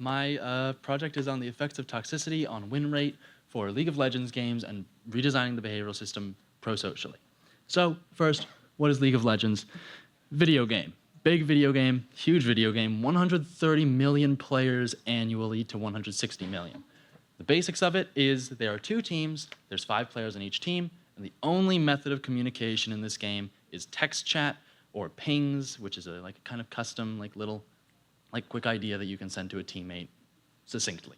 My project is on the effects of toxicity on win rate for League of Legends games and redesigning the behavioral system prosocially. So first, what is League of Legends? Video game. Big video game, huge video game, 130 million players annually to 160 million. The basics of it is there are two teams, there's 5 players on each team, and the only method of communication in this game is text chat or pings, which is a kind of custom little quick idea that you can send to a teammate succinctly.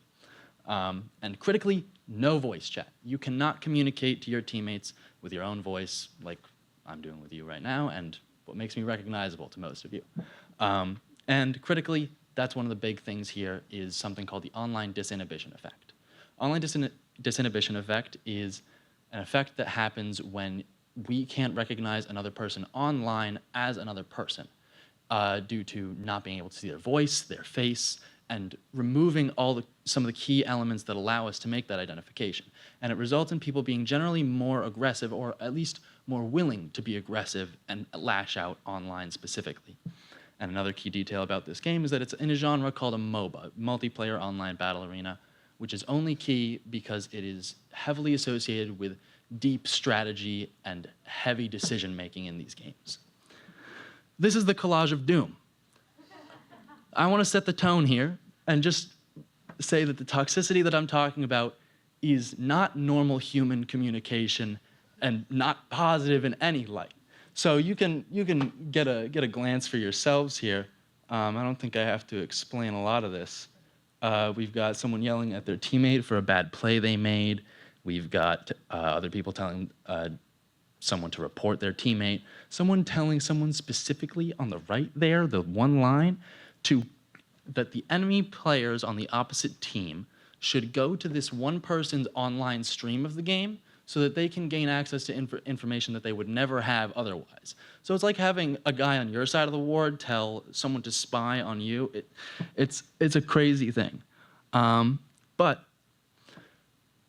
And critically, no voice chat. You cannot communicate to your teammates with your own voice like I'm doing with you right now, and what makes me recognizable to most of you. And critically, that's one of the big things here is something called the online disinhibition effect. Online disinhibition effect is an effect that happens when we can't recognize another person online as another person due to not being able to see their voice, their face, and removing some of the key elements that allow us to make that identification. And it results in people being generally more aggressive, or at least more willing to be aggressive and lash out online specifically. And another key detail about this game is that it's in a genre called a MOBA, Multiplayer Online Battle Arena, which is only key because it is heavily associated with deep strategy and heavy decision-making in these games. This is the collage of doom. I want to set the tone here and just say that the toxicity that I'm talking about is not normal human communication and not positive in any light. So you can get a glance for yourselves here. I don't think I have to explain a lot of this. We've got someone yelling at their teammate for a bad play they made. We've got other people telling someone to report their teammate. Someone telling someone specifically on the right there, the one line, that the enemy players on the opposite team should go to this one person's online stream of the game so that they can gain access to information that they would never have otherwise. So it's like having a guy on your side of the ward tell someone to spy on you. It's a crazy thing. But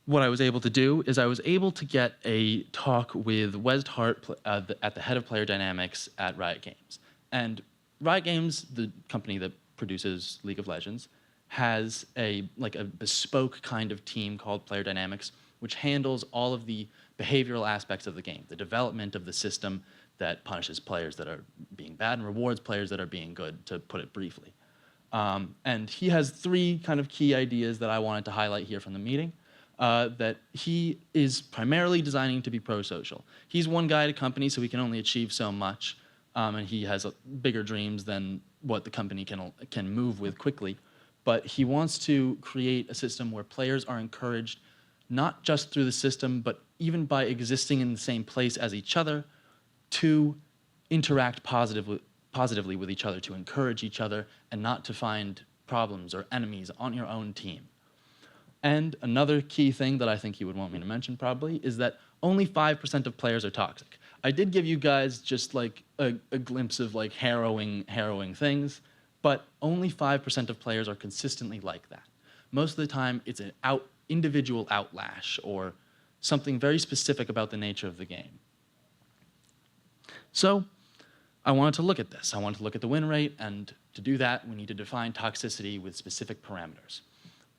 what I was able to do is I was able to get a talk with Wes Hart at the head of player dynamics at Riot Games. And Riot Games, the company that produces League of Legends, has a bespoke kind of team called Player Dynamics, which handles all of the behavioral aspects of the game, the development of the system that punishes players that are being bad and rewards players that are being good, to put it briefly. And he has 3 kind of key ideas that I wanted to highlight here from the meeting, that he is primarily designing to be prosocial. He's one guy at a company, so he can only achieve so much, and he has bigger dreams than what the company can move with quickly. But he wants to create a system where players are encouraged, not just through the system, but even by existing in the same place as each other, to interact positively with each other, to encourage each other, and not to find problems or enemies on your own team. And another key thing that I think you would want me to mention probably is that only 5% of players are toxic. I did give you guys just a glimpse of harrowing things, but only 5% of players are consistently like that. Most of the time, it's an individual outlash or something very specific about the nature of the game. So I wanted to look at this. I wanted to look at the win rate, and to do that, we need to define toxicity with specific parameters.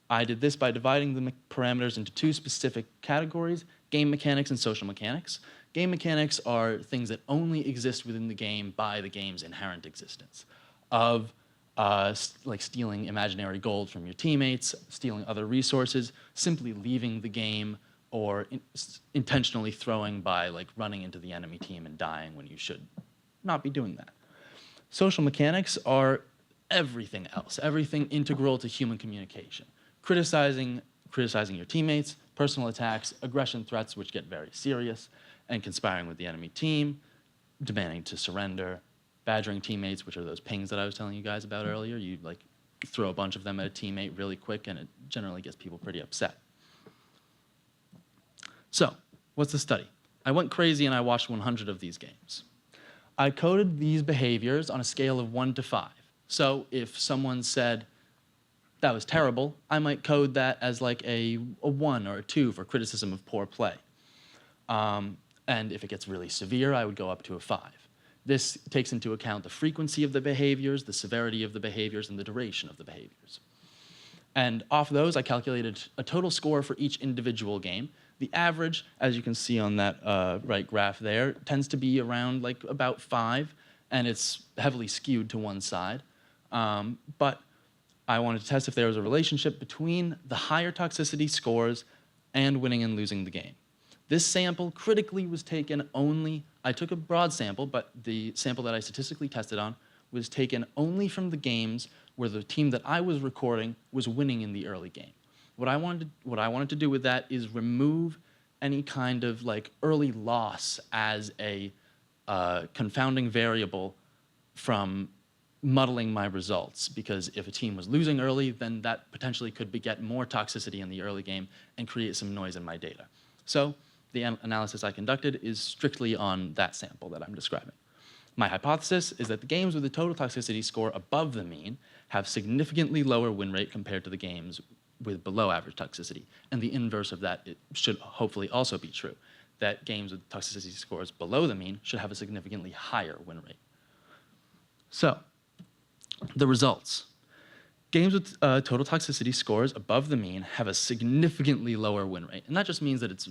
I did this by dividing the parameters into 2 specific categories: game mechanics and social mechanics. Game mechanics are things that only exist within the game by the game's inherent existence, of stealing imaginary gold from your teammates, stealing other resources, simply leaving the game, or intentionally throwing by running into the enemy team and dying when you should not be doing that. Social mechanics are everything else, everything integral to human communication. Criticizing your teammates, personal attacks, aggression threats, which get very serious, and conspiring with the enemy team, demanding to surrender, badgering teammates, which are those pings that I was telling you guys about earlier. You throw a bunch of them at a teammate really quick, and it generally gets people pretty upset. So, what's the study? I went crazy and I watched 100 of these games. I coded these behaviors on a scale of 1 to 5. So if someone said, that was terrible, I might code that as a 1 or a 2 for criticism of poor play. And if it gets really severe, I would go up to a 5. This takes into account the frequency of the behaviors, the severity of the behaviors, and the duration of the behaviors. And off those, I calculated a total score for each individual game. The average, as you can see on that right graph there, tends to be around like about 5, and it's heavily skewed to one side. But I wanted to test if there was a relationship between the higher toxicity scores and winning and losing the game. This sample critically was taken only, I took a broad sample, but the sample that I statistically tested on was taken only from the games where the team that I was recording was winning in the early game. What I wanted to do with that is remove any kind of like early loss as a confounding variable from muddling my results, because if a team was losing early, then that potentially could beget more toxicity in the early game and create some noise in my data. So the analysis I conducted is strictly on that sample that I'm describing. My hypothesis is that the games with a total toxicity score above the mean have significantly lower win rate compared to the games with below average toxicity. And the inverse of that, it should hopefully also be true, that games with toxicity scores below the mean should have a significantly higher win rate. So, the results. Games with total toxicity scores above the mean have a significantly lower win rate. And that just means that it's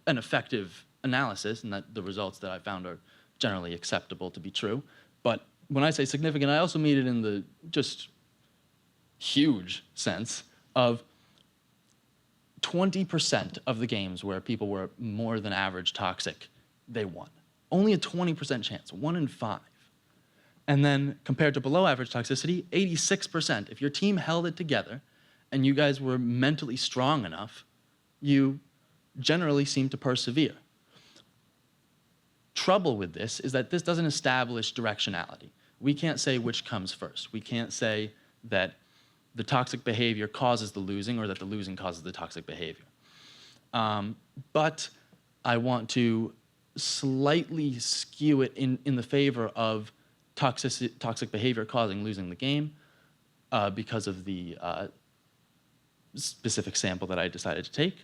an effective analysis and that the results that I found are generally acceptable to be true. But when I say significant, I also mean it in the just huge sense of 20% of the games where people were more than average toxic, they won. Only a 20% chance, 1 in 5. And then compared to below average toxicity, 86%. If your team held it together and you guys were mentally strong enough, you generally seem to persevere. Trouble with this is that this doesn't establish directionality. We can't say which comes first. We can't say that the toxic behavior causes the losing or that the losing causes the toxic behavior. But I want to slightly skew it in the favor of toxic behavior causing losing the game because of the specific sample that I decided to take,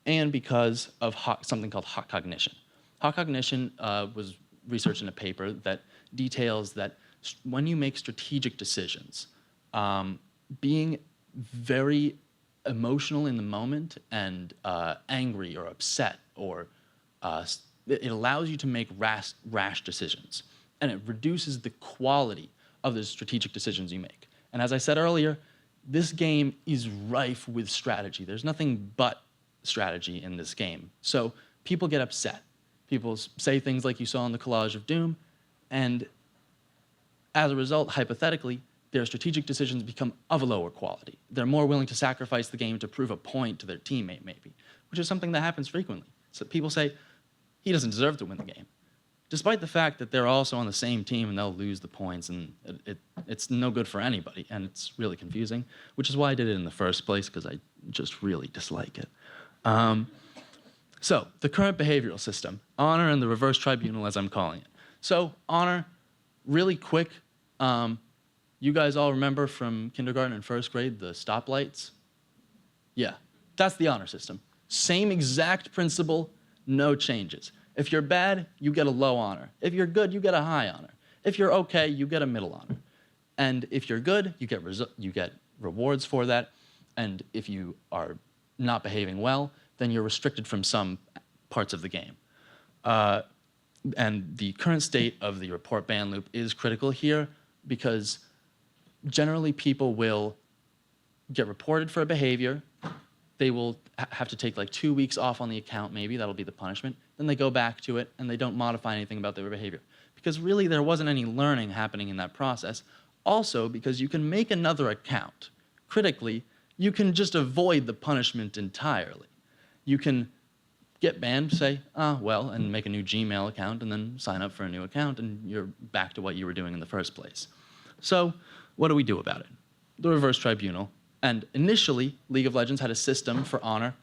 and because of something called hot cognition. Hot cognition was researched in a paper that details that when you make strategic decisions, being very emotional in the moment and angry or upset, or it allows you to make rash decisions, and it reduces the quality of the strategic decisions you make. And as I said earlier, this game is rife with strategy. There's nothing but strategy in this game. So people get upset. People say things like you saw in the Collage of Doom, and as a result, hypothetically, their strategic decisions become of a lower quality. They're more willing to sacrifice the game to prove a point to their teammate, maybe, which is something that happens frequently. So people say, he doesn't deserve to win the game, despite the fact that they're also on the same team and they'll lose the points, and it's no good for anybody, and it's really confusing, which is why I did it in the first place, because I just really dislike it. So, the current behavioral system, honor and the reverse tribunal, as I'm calling it. So, honor, really quick, you guys all remember from kindergarten and first grade the stoplights? Yeah, that's the honor system. Same exact principle, no changes. If you're bad, you get a low honor. If you're good, you get a high honor. If you're okay, you get a middle honor. And if you're good, you get rewards for that. And if you are not behaving well, then you're restricted from some parts of the game. And the current state of the report ban loop is critical here, because generally people will get reported for a behavior. They will have to take like 2 weeks off on the account, maybe, that'll be the punishment. Then they go back to it and they don't modify anything about their behavior. Because really there wasn't any learning happening in that process. Also, because you can make another account. Critically, you can just avoid the punishment entirely. You can get banned, say, well, and make a new Gmail account and then sign up for a new account, and you're back to what you were doing in the first place. So what do we do about it? The reverse tribunal. And initially, League of Legends had a system for honor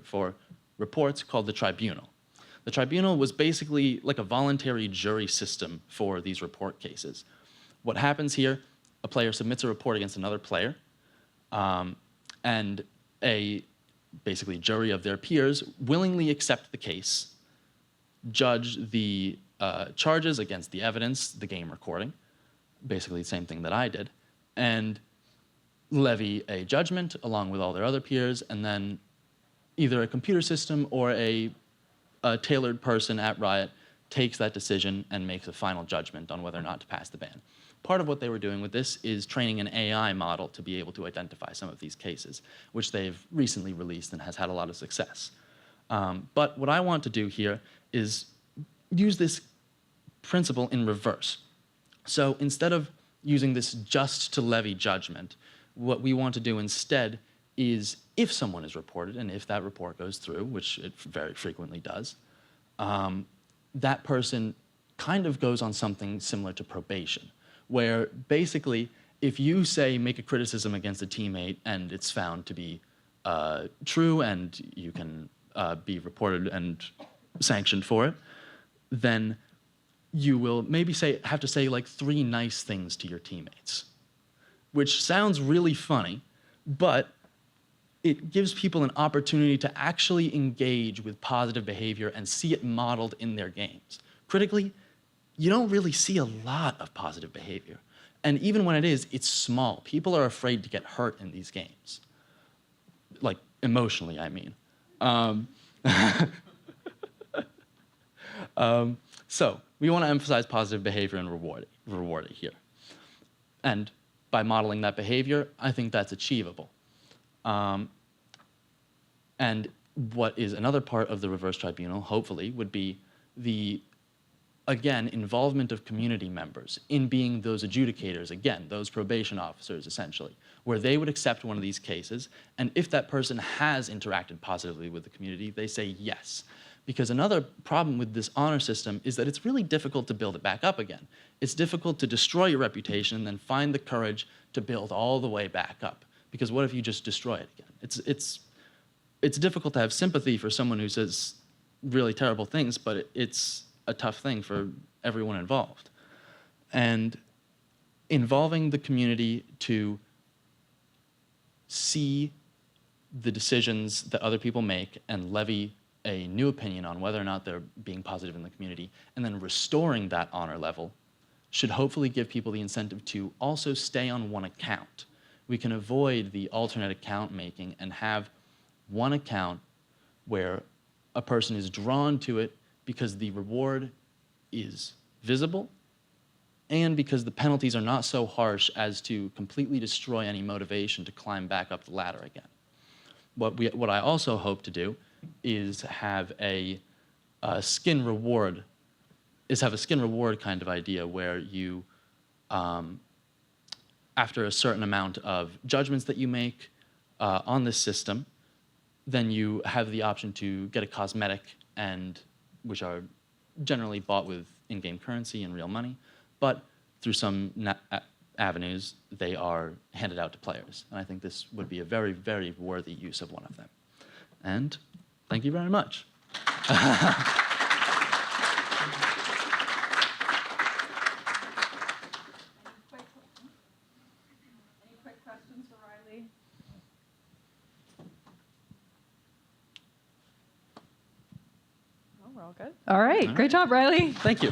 for reports called the tribunal. The tribunal was basically like a voluntary jury system for these report cases. What happens here, a player submits a report against another player, and basically a jury of their peers willingly accept the case, judge the charges against the evidence, the game recording, basically the same thing that I did, and levy a judgment along with all their other peers, and then either a computer system or a tailored person at Riot takes that decision and makes a final judgment on whether or not to pass the ban. Part of what they were doing with this is training an AI model to be able to identify some of these cases, which they've recently released and has had a lot of success. But what I want to do here is use this principle in reverse. So instead of using this just to levy judgment, what we want to do instead is, if someone is reported, and if that report goes through, which it very frequently does, that person kind of goes on something similar to probation, where basically, if you say make a criticism against a teammate and it's found to be true and you can be reported and sanctioned for it, then you will maybe have to say like 3 nice things to your teammates, which sounds really funny, but it gives people an opportunity to actually engage with positive behavior and see it modeled in their games. Critically, you don't really see a lot of positive behavior. And even when it is, it's small. People are afraid to get hurt in these games. Like, emotionally, I mean. So we want to emphasize positive behavior and reward it here. And by modeling that behavior, I think that's achievable. And what is another part of the reverse tribunal, hopefully, would be the, again, involvement of community members in being those adjudicators, again, those probation officers, essentially, where they would accept one of these cases, and if that person has interacted positively with the community, they say yes. Because another problem with this honor system is that it's really difficult to build it back up again. It's difficult to destroy your reputation and then find the courage to build all the way back up. Because what if you just destroy it again? It's difficult to have sympathy for someone who says really terrible things, but it's a tough thing for everyone involved. And involving the community to see the decisions that other people make and levy a new opinion on whether or not they're being positive in the community, and then restoring that honor level should hopefully give people the incentive to also stay on one account. We can avoid the alternate account making and have one account where a person is drawn to it because the reward is visible and because the penalties are not so harsh as to completely destroy any motivation to climb back up the ladder again. What I also hope to do is have a skin reward kind of idea where you, after a certain amount of judgments that you make on this system, then you have the option to get a cosmetic, and which are generally bought with in-game currency and real money, but through some avenues, they are handed out to players. And I think this would be a very, very worthy use of one of them. And thank you very much. Any quick questions for Reilly? Well, we're all good. All right, great job, Reilly. Thank you.